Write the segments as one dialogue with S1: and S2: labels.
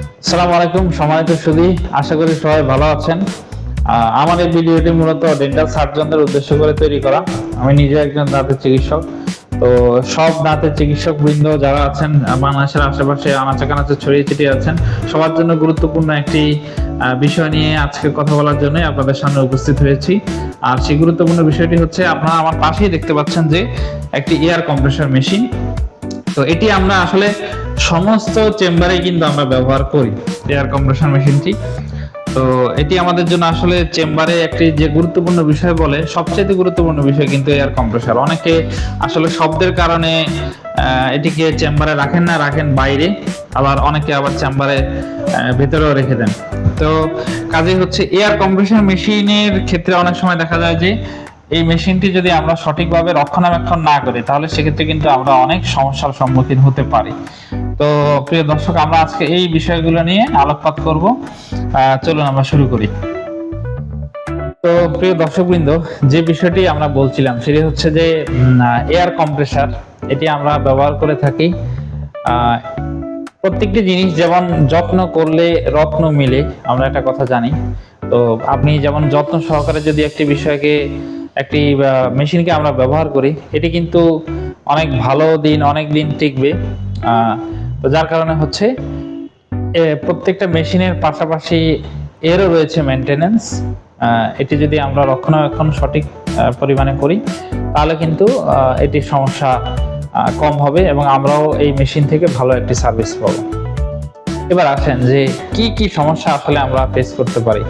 S1: আসসালামু আলাইকুম সম্মানিত সুধী, আশা করি সবাই ভালো আছেন। আমার এই ভিডিওটি মূলত ডেন্টাল সার্জনদের উদ্দেশ্য করে তৈরি করা। আমি নিজে একজন দাঁতের চিকিৎসক। তো সব দাঁতের চিকিৎসক বৃন্দ যারা আছেন বাংলাদেশের আশেপাশে আনাচে কানাচে ছড়িয়ে ছিটিয়ে আছেন, সবার জন্য গুরুত্বপূর্ণ একটি বিষয় নিয়ে আজকে কথা বলার জন্য আপনাদের সামনে উপস্থিত হয়েছি। আর সেই গুরুত্বপূর্ণ বিষয়টি হচ্ছে, আপনারা আমার পাশেই দেখতে পাচ্ছেন যে একটি এয়ার কম্প্রেসর মেশিন। তো এটি আমরা আসলে সমস্ত চেম্বারে কিন্তু আমরা ব্যবহার করি এয়ার কম্প্রেসর মেশিনটি। তো এটি আমাদের জন্য আসলে চেম্বারে একটি যে গুরুত্বপূর্ণ বিষয় বলে, সবচেয়ে গুরুত্বপূর্ণ বিষয় কিন্তু এয়ার কম্প্রেসর। অনেকে আসলে শব্দের কারণে এটিকে চেম্বারে রাখেন না, রাখেন বাইরে, আবার অনেকে আবার চেম্বারে ভেতরেও রেখে দেন। তো কাজেই হচ্ছে এয়ার কম্প্রেসর মেশিনের ক্ষেত্রে অনেক সময় দেখা যায় যে এই মেশিনটি যদি আমরা সঠিকভাবে রক্ষণাবেক্ষণ না করি, তাহলে সেক্ষেত্রে কিন্তু আমরা অনেক সমস্যার সম্মুখীন হতে পারি। তো প্রিয় দর্শক, আমরা আজকে এই বিষয়গুলো নিয়ে আলোকপাত করব। চলুন আমরা শুরু করি। তো প্রিয় দর্শকবৃন্দ, যে বিষয়টি আমরা বলছিলাম সেটি হচ্ছে যে এয়ার কম্প্রেসর, এটি আমরা ব্যবহার করে থাকি। প্রত্যেকটি জিনিস যেমন যত্ন করলে রত্ন মিলে, আমরা একটা কথা জানি। তো আপনি যেমন যত্ন সহকারে যদি একটি বিষয়কে, একটি মেশিনকে আমরা ব্যবহার করি, এটি কিন্তু অনেক ভালো দিন, অনেক দিন টিকবে। তো যার কারণে হচ্ছে প্রত্যেকটা মেশিনের পাশাপাশি এরও রয়েছে মেনটেনেন্স। এটি যদি আমরা রক্ষণাবেক্ষণ সঠিক পরিমাণে করি, তাহলে কিন্তু এটির সমস্যা কম হবে এবং আমরাও এই মেশিন থেকে ভালো একটি সার্ভিস পাবো। এবার আসেন যে কি কি সমস্যা আসলে আমরা ফেস করতে পারি।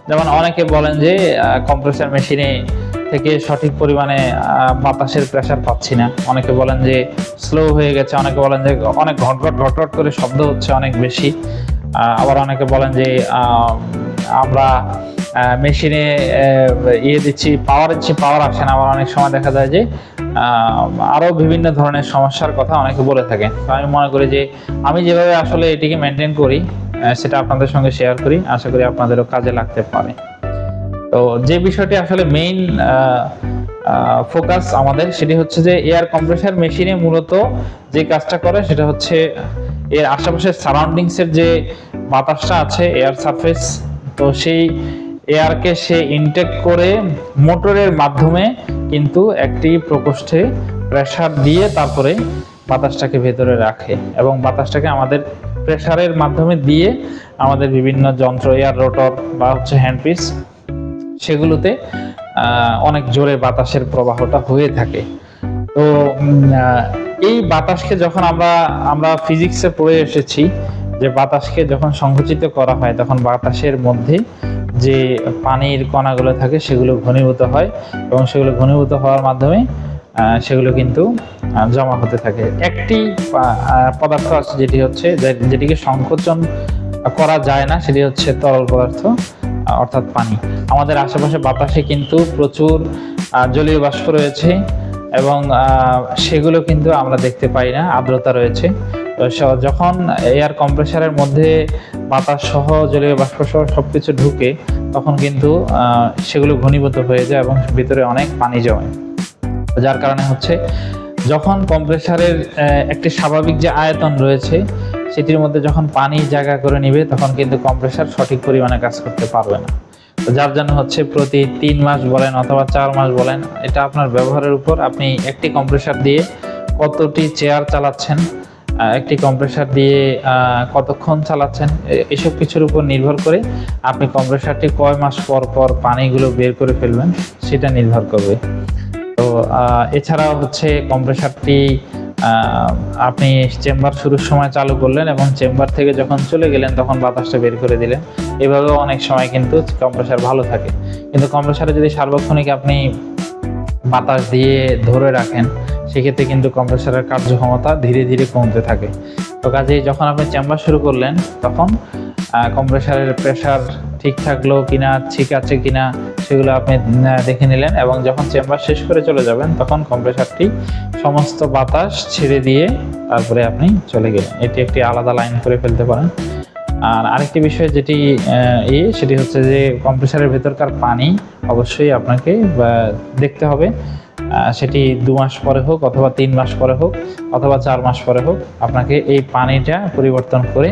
S1: যেমন অনেকে বলেন যে কম্প্রেসর মেশিনে থেকে সঠিক পরিমাণে বাতাসের প্রেসার পাচ্ছি না, অনেকে বলেন যে স্লো হয়ে গেছে, অনেকে বলেন যে অনেক ঘটঘট ঘটঘট করে শব্দ হচ্ছে অনেক বেশি, আবার অনেকে বলেন যে আমরা মেশিনে দিচ্ছি, পাওয়ার আসে না। আবার অনেক সময় দেখা যায় যে আরো বিভিন্ন ধরনের সমস্যার কথা অনেকে বলে থাকেন। তো আমি মনে করি যে আমি যেভাবে আসলে এটিকে মেনটেন করি সেটা আপনাদের সঙ্গে শেয়ার করি, আশা করি আপনাদেরও কাজে লাগতে পারে। তো যে বিষয়টি আসলে মেইন ফোকাস আমাদের, সেটি হচ্ছে যে এয়ার কম্প্রেসর মেশিনে মূলত যে কাজটা করে সেটা হচ্ছে এর আশেপাশের সারাউন্ডিংস এর যে বাতাসটা আছে, এয়ার সারফেস, তো সেই এয়ারকে সে ইনটেক করে মোটরের মাধ্যমে কিন্তু একটি প্রকোষ্ঠে প্রেসার দিয়ে তারপরে বাতাসটাকে ভেতরে রাখে এবং বাতাসটাকে আমাদের প্রেসারের মাধ্যমে দিয়ে আমাদের বিভিন্ন যন্ত্র, এয়ার রোটর বা হচ্ছে হ্যান্ডপিস, সেগুলোতে অনেক জোরে বাতাসের প্রবাহটা হয়ে থাকে। তো এই বাতাসকে যখন আমরা ফিজিক্সে পড়ে এসেছি যে বাতাসকে যখন সংকুচিত করা হয়, তখন বাতাসের মধ্যে যে পানির কণাগুলো থাকে সেগুলো ঘনীভূত হয় এবং সেগুলো ঘনীভূত হওয়ার মাধ্যমে সেগুলো কিন্তু জমা হতে থাকে। একটি পদার্থ আছে যেটিকে সংকোচন করা যায় না, সেটি হচ্ছে তরল পদার্থ, অর্থাৎ পানি। আমাদের আশেপাশে বাতাসে কিন্তু প্রচুর জলীয় বাষ্প রয়েছে এবং সেগুলো কিন্তু আমরা দেখতে পাই না, আর্দ্রতা রয়েছে। যখন এয়ার কম্প্রেসরের মধ্যে বাতাস সহ জলীয় বাষ্প সহ সবকিছু ঢুকে, তখন কিন্তু সেগুলো ঘনীভূত হয়ে যায় এবং ভিতরে অনেক পানি জমে। যার কারণে হচ্ছে যখন কম্প্রেসরের একটি স্বাভাবিক যে আয়তন রয়েছে সেটির মধ্যে যখন পানি জায়গা করে নিবে, তখন কিন্তু কম্প্রেসর সঠিক পরিমাণে কাজ করতে পারবে না। তো যার জন্য হচ্ছে প্রতি 3 মাস বলেন অথবা 4 মাস বলেন, এটা আপনার ব্যবহারের উপর, আপনি একটি কম্প্রেসর দিয়ে কতটি চেয়ার চালাচ্ছেন, একটি কম্প্রেসর দিয়ে কতক্ষণ চালাচ্ছেন, এসব কিছুর উপর নির্ভর করে আপনি কম্প্রেসরটি কয় মাস পর পর পানিগুলো বের করে ফেলবেন সেটা নির্ভর করবে। তো এছাড়াও হচ্ছে কম্প্রেসরটি আপনি চেম্বার শুরুর সময় চালু করলেন এবং চেম্বার থেকে যখন চলে গেলেন তখন বাতাসটা বের করে দিলেন, এভাবেও অনেক সময় কিন্তু কম্প্রেসর ভালো থাকে। কিন্তু কম্প্রেসরে যদি সার্বক্ষণিক আপনি বাতাস দিয়ে ধরে রাখেন, সেক্ষেত্রে কিন্তু কম্প্রেসরের কার্যক্ষমতা ধীরে ধীরে কমতে থাকে। তো কাজেই যখন আপনি চেম্বার শুরু করলেন, তখন কম্প্রেসরের প্রেসার ঠিক থাকলো কিনা, ঠিক আছে কিনা, সেগুলো আপনি দেখে নিলেন এবং যখন চেম্বার শেষ করে চলে যাবেন, তখন কম্প্রেসরটি সমস্ত বাতাস ছেড়ে দিয়ে তারপরে আপনি চলে গেলেন। এটি একটি আলাদা লাইন করে ফেলতে পারেন। আর আরেকটি বিষয় সেটি হচ্ছে যে কম্প্রেসরের ভেতরকার পানি অবশ্যই আপনাকে দেখতে হবে, সেটি 2 মাস পরে হোক অথবা 3 মাস পরে হোক অথবা 4 মাস পরে হোক, আপনাকে এই পানিটা পরিবর্তন করে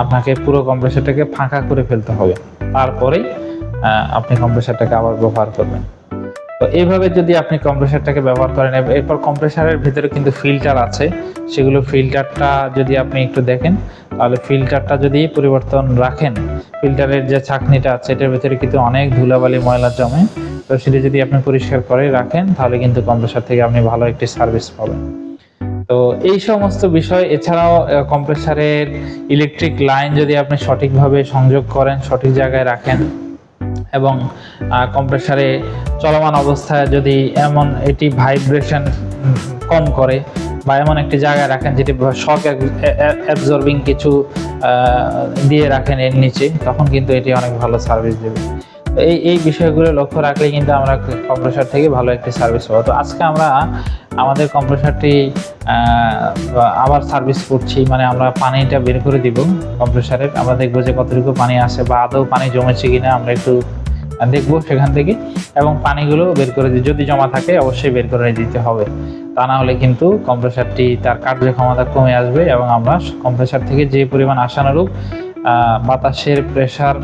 S1: আপনাকে পুরো কম্প্রেসারটাকে ফাঁকা করে ফেলতে হবে, তারপরেই আপনি কম্প্রেসারটাকে আবার ব্যবহার করবেন। তো এইভাবে যদি আপনি কম্প্রেসারটাকে ব্যবহার করেন, এরপর কম্প্রেসারের ভিতরে কিন্তু ফিল্টার আছে, সেগুলো ফিল্টারটা যদি আপনি একটু দেখেন, তাহলে ফিল্টারটা যদি পরিবর্তন রাখেন, ফিল্টারের যে ছাঁকনিটা আছে এটার ভিতরে কিন্তু অনেক ধুলাবালি ময়লা জমে, তো সেটা যদি আপনি পরিষ্কার করে রাখেন তাহলে কিন্তু কম্প্রেসার থেকে আপনি ভালো একটি সার্ভিস পাবেন। তো এই সমস্ত বিষয়, এছাড়াও কম্প্রেসারের ইলেকট্রিক লাইন যদি আপনি সঠিকভাবে সংযোগ করেন, সঠিক জায়গায় রাখেন, এবং কম্প্রেসারে চলমান অবস্থায় যদি এটি ভাইব্রেশন কম করে বা এমন একটি জায়গায় রাখেন যেটি শক অ্যাবজর্বিং কিছু দিয়ে রাখেন এর নিচে, তখন কিন্তু এটি অনেক ভালো সার্ভিস দেবে। এই বিষয়গুলো লক্ষ্য রাখলে কিন্তু আমরা কম্প্রেসার থেকে ভালো একটি সার্ভিস পাবো। তো আজকে আমরা আমাদের কম্প্রেসারটি আবার সার্ভিস করছি, মানে আমরা পানিটা বের করে দিব কম্প্রেসারের, আমরা দেখবো যে কতটুকু পানি আসে বা আদৌ পানি জমেছে কিনা আমরা একটু দেখবো সেখান থেকে, এবং পানিগুলো বের করে দিই, যদি জমা থাকে অবশ্যই বের করে দিতে হবে, তা না হলে কিন্তু কম্প্রেসারটি তার কার্যক্ষমতা কমে আসবে এবং আমরা কম্প্রেসার থেকে যে পরিমাণ আশানুরূপ বাতাসের প্রেসার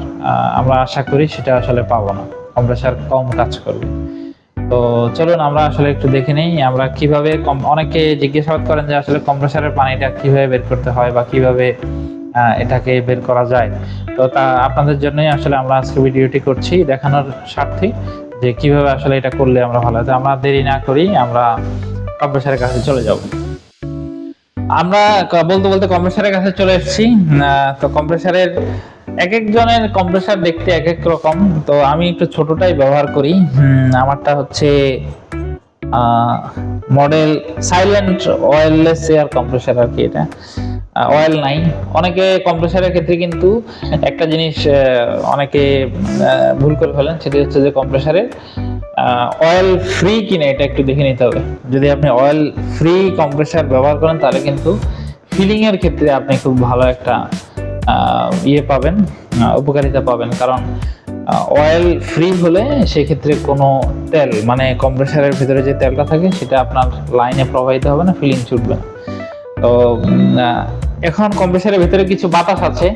S1: আমরা আশা করি সেটা আসলে পাবো না, কম্প্রেসার কম কাজ করবে। তো চলুন আমরা আসলে একটু দেখে নেই আমরা কিভাবে, অনেকে জিজ্ঞাসাবাদ করেন যে আসলে কম্প্রেসারের পানিটা কিভাবে বের করতে হয় বা কিভাবে এটাকে বের করা যায়। তো তা আপনাদের জন্যই আসলে আমরা আজকে ভিডিওটি করছি, দেখানোর স্বার্থে যে কিভাবে আসলে এটা করলে আমরা ভালো হয়। আমরা দেরি না করি আমরা কম্প্রেসারের কাছে চলে যাব। আমরা বলতে বলতে কম্প্রেসারের কাছে চলে এসেছি। তো কম্প্রেসারের এক একজনের কম্প্রেসার দেখতে এক এক রকম, তো আমি একটু ছোটটাই ব্যবহার করি। আমারটা হচ্ছে মডেল সাইলেন্ট অয়েললেস এয়ার কম্প্রেসার আর কি, এটা অয়েল নাই। অনেকে কম্প্রেসারের ক্ষেত্রে কিন্তু একটা জিনিস অনেকে ভুল করে ফেলেন, সেটি হচ্ছে যে কম্প্রেসারের অয়েল ফ্রি কিনা এটা একটু দেখে নিতে হবে। যদি আপনি অয়েল ফ্রি কম্প্রেসার ব্যবহার করেন তাহলে কিন্তু ফিলিং এর ক্ষেত্রে আপনি খুব ভালো একটা পাবেন, উপকারিতা পাবেন। কারণ অয়েল ফ্রি হলে সেক্ষেত্রে কোনো তেল, মানে কম্প্রেসারের ভিতরে যে তেলটা থাকে সেটা আপনার লাইনে প্রবাহিত হবে না, ফিলিং ছুটবে না। তো এখন কম্প্রেসারের ভিতরে কিছু বাতাস আছে,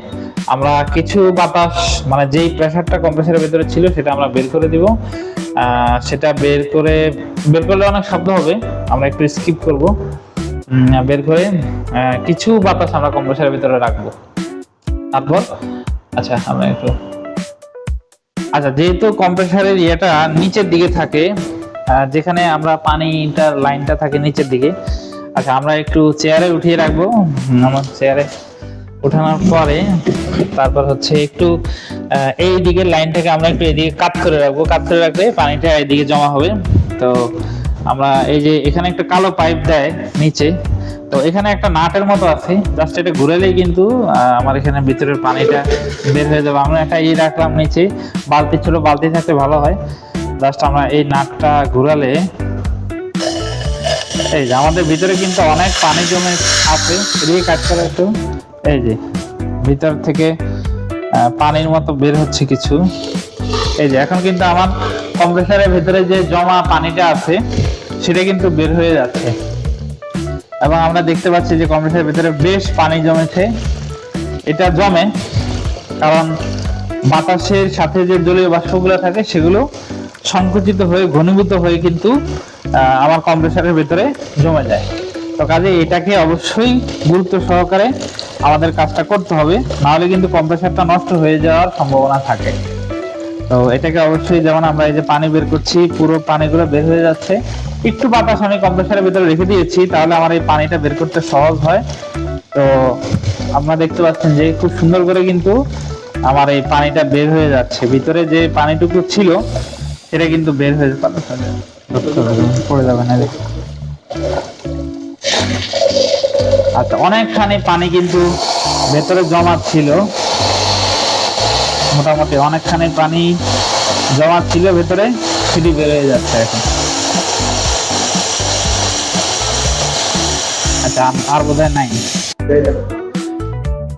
S1: আমরা কিছু বাতাস, মানে যেই প্রেসারটা কম্প্রেসারের ভিতরে ছিল সেটা আমরা বের করে দিব। সেটা বের করলে অনেক শব্দ হবে, আমরা একটু স্কিপ করব। বের করে কিছু বাতাস আমরা কম্প্রেসারের ভিতরে রাখবো। তারপর আমরা একটু যেহেতু কম্প্রেসারের ইয়েটা নিচের দিকে থাকে, যেখানে আমরা পানিটার লাইনটা থাকে নিচের দিকে, আমরা একটু চেয়ারে উঠিয়ে রাখবো। আমার চেয়ারে উঠানোর পরে তারপর হচ্ছে একটু এই দিকের লাইনটাকে আমরা একটু এদিকে কাট করে রাখবো, কাট করে রাখলে পানিটা এদিকে জমা হবে। তো আমরা এই যে এখানে একটা কালো পাইপ দেয় নিচে, তো এখানে একটা নাটের মতো আছে, জাস্ট এটা ঘুরালেই কিন্তু আমার এখানে ভিতরের পানিটা বের হয়ে যাবে। আমরা একটা রাখলাম নিচে, বালতি ছিল, বালতি থাকতে ভালো হয়। জাস্ট আমরা এই নাটটা ঘুরালে এই যে আমাদের ভিতরে কিন্তু অনেক পানি জমে আছে, এদিকে কাট করে একটু, এই যে ভিতর থেকে পানির মতো বের হচ্ছে কিছু। এই যে এখন কিন্তু আমার কম্প্রেসারের ভিতরে যে জমা পানিটা আছে সেটা কিন্তু বের হয়ে যাচ্ছে, এবং আমরা দেখতে পাচ্ছি যে কম্প্রেসারের ভিতরে বেশ পানি জমেছে। এটা জমে কারণ বাতাসের সাথে যে জলীয় বাষ্পগুলো থাকে সেগুলো সংকুচিত হয়ে ঘনীভূত হয়ে কিন্তু আমার কম্প্রেসারের ভিতরে জমে যায়। তো কাজে এটাকে অবশ্যই গুরুত্ব সহকারে আমাদের কাজটা করতে হবে, নাহলে কিন্তু কম্প্রেসারটা নষ্ট হয়ে যাওয়ার সম্ভাবনা থাকে। তো এটাকে অবশ্যই, যেমন আমরা এই যে পানি বের করছি, পুরো পানিগুলো বের হয়ে যাচ্ছে। একটু বাতাস আমি কম্প্রেসারের ভিতরে রেখে দিয়েছি, তাহলে আমার এই পানিটা বের করতে সহজ হয়। তো আপনারা দেখতে পাচ্ছেন যে খুব সুন্দর করে কিন্তু আমার এই পানিটা বের হয়ে যাচ্ছে, ভিতরে যে পানিটুকু ছিল সেটা কিন্তু বের হয়ে পড়ে যাবে না। অনেকখানি পানি কিন্তু ভেতরে জমা ছিল, মোটামুটি অনেকখানি পানি জমা ছিল ভেতরে, সেটি বের হয়ে যাচ্ছে এখন। আর বোধহয় নাই।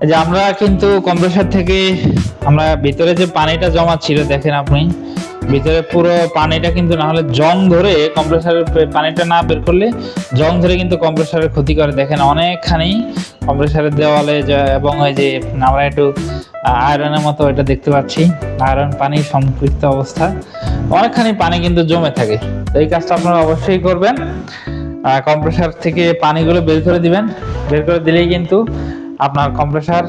S1: এই যে আমরা কিন্তু কম্প্রেসার থেকে আমরা ভিতরে যে পানিটা জমা ছিল, দেখেন আপনি ভিতরে পুরো পানিটা কিন্তু, না হলে জং ধরে কম্প্রেসারের পানিটা না বের করলে জং ধরে কিন্তু কম্প্রেসারের ক্ষতি করে। দেখেন অনেকখানি কম্প্রেসারের দেওয়ালে এবং ওই যে আমরা একটু আয়রনের মতো এটা দেখতে পাচ্ছি, আয়রন পানি সম্পৃক্ত অবস্থা, অনেকখানি পানি কিন্তু জমে থাকে। তো এই কাজটা আপনারা অবশ্যই করবেন, কম্প্রেসার থেকে পানিগুলো বের করে দিবেন, বের করে দিলেই কিন্তু আপনার কম্প্রেসার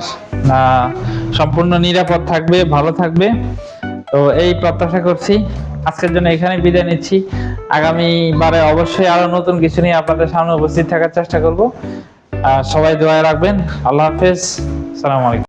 S1: সম্পূর্ণ নিরাপদ থাকবে, ভালো থাকবে। তো এই প্রত্যাশা করছি। আজকের জন্য এখানে বিদায় নিচ্ছি। আগামীবারে অবশ্যই আরো নতুন কিছু নিয়ে আপনাদের সামনে উপস্থিত থাকার চেষ্টা করব। সবাই দোয়ায় রাখবেন। আল্লাহ হাফেজ, আসসালামু আলাইকুম।